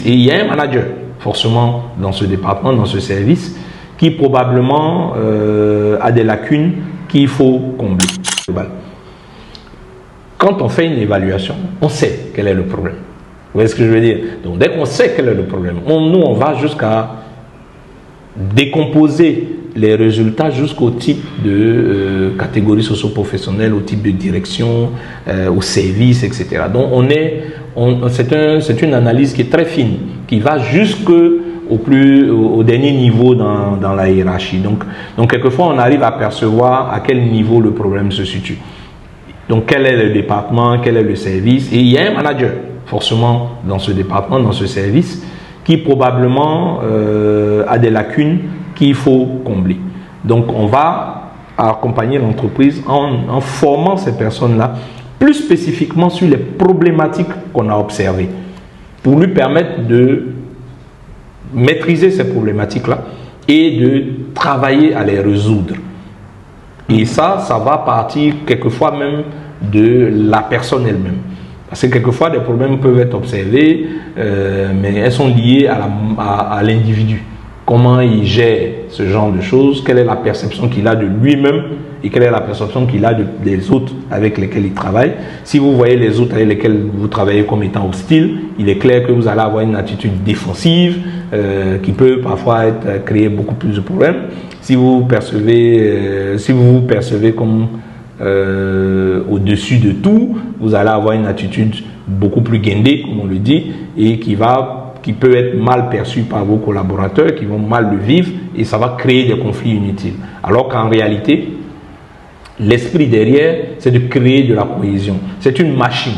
Et il y a un manager, forcément, dans ce département, dans ce service, qui probablement a des lacunes qu'il faut combler. Quand on fait une évaluation, on sait quel est le problème. Vous voyez ce que je veux dire? Donc, dès qu'on sait quel est le problème, nous, on va jusqu'à décomposer les résultats jusqu'au type de catégorie socio-professionnelle, au type de direction, au service, etc. Donc, c'est une analyse qui est très fine, qui va au dernier niveau dans la hiérarchie. Donc, quelquefois, on arrive à percevoir à quel niveau le problème se situe. Donc, quel est le département, quel est le service? Et il y a un manager, forcément, dans ce département, dans ce service, qui probablement a des lacunes qu'il faut combler. Donc, on va accompagner l'entreprise en formant ces personnes-là, plus spécifiquement sur les problématiques qu'on a observées, pour lui permettre de maîtriser ces problématiques-là et de travailler à les résoudre. Et ça va partir quelquefois même de la personne elle-même. Parce que quelquefois, des problèmes peuvent être observés, mais elles sont liées à l'individu. Comment il gère ce genre de choses, quelle est la perception qu'il a de lui-même et quelle est la perception qu'il a des autres avec lesquels il travaille. Si vous voyez les autres avec lesquels vous travaillez comme étant hostiles, il est clair que vous allez avoir une attitude défensive qui peut parfois créer beaucoup plus de problèmes. Si vous vous percevez comme au-dessus de tout, vous allez avoir une attitude beaucoup plus guindée, comme on le dit, et qui peut être mal perçue par vos collaborateurs, qui vont mal le vivre, et ça va créer des conflits inutiles. Alors qu'en réalité, l'esprit derrière, c'est de créer de la cohésion. C'est une machine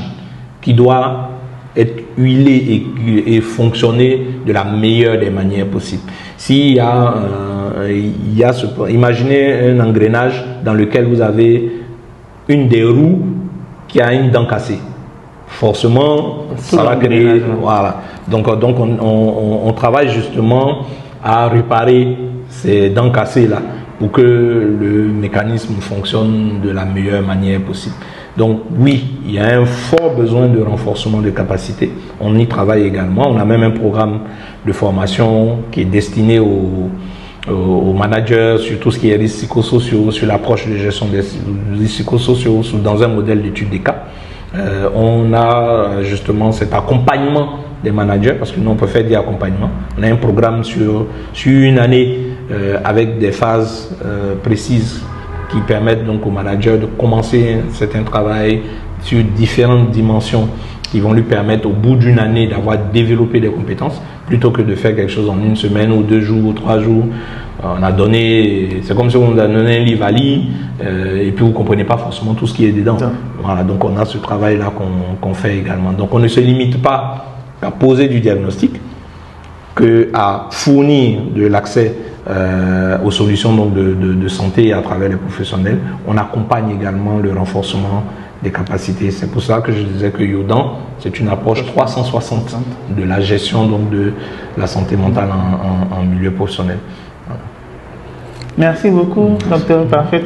qui doit être huilée et fonctionner de la meilleure des manières possibles. Imaginez un engrenage dans lequel vous avez une des roues qui a une dent cassée. Forcément, ça va créer. Voilà. Donc on travaille justement à réparer ces dents cassées-là pour que le mécanisme fonctionne de la meilleure manière possible. Donc oui, il y a un fort besoin de renforcement de capacité. On y travaille également. On a même un programme de formation qui est destiné aux managers sur tout ce qui est risques psychosociaux, sur l'approche de gestion des risques psychosociaux, dans un modèle d'étude des cas. On a justement cet accompagnement des managers, parce que nous on peut faire des accompagnements. On a un programme sur une année avec des phases précises qui permettent donc aux managers de commencer un certain travail sur différentes dimensions qui vont lui permettre au bout d'une année d'avoir développé des compétences, plutôt que de faire quelque chose en une semaine ou 2 jours ou 3 jours. C'est comme si on vous a donné un livre à lire et puis vous ne comprenez pas forcément tout ce qui est dedans. Voilà, donc on a ce travail-là qu'on fait également. Donc on ne se limite pas à poser du diagnostic, qu'à fournir de l'accès aux solutions donc de santé à travers les professionnels. On accompagne également le renforcement des capacités. C'est pour ça que je disais que Yodan, c'est une approche 360 de la gestion donc de la santé mentale en milieu professionnel. Merci beaucoup, Dr. Parfait.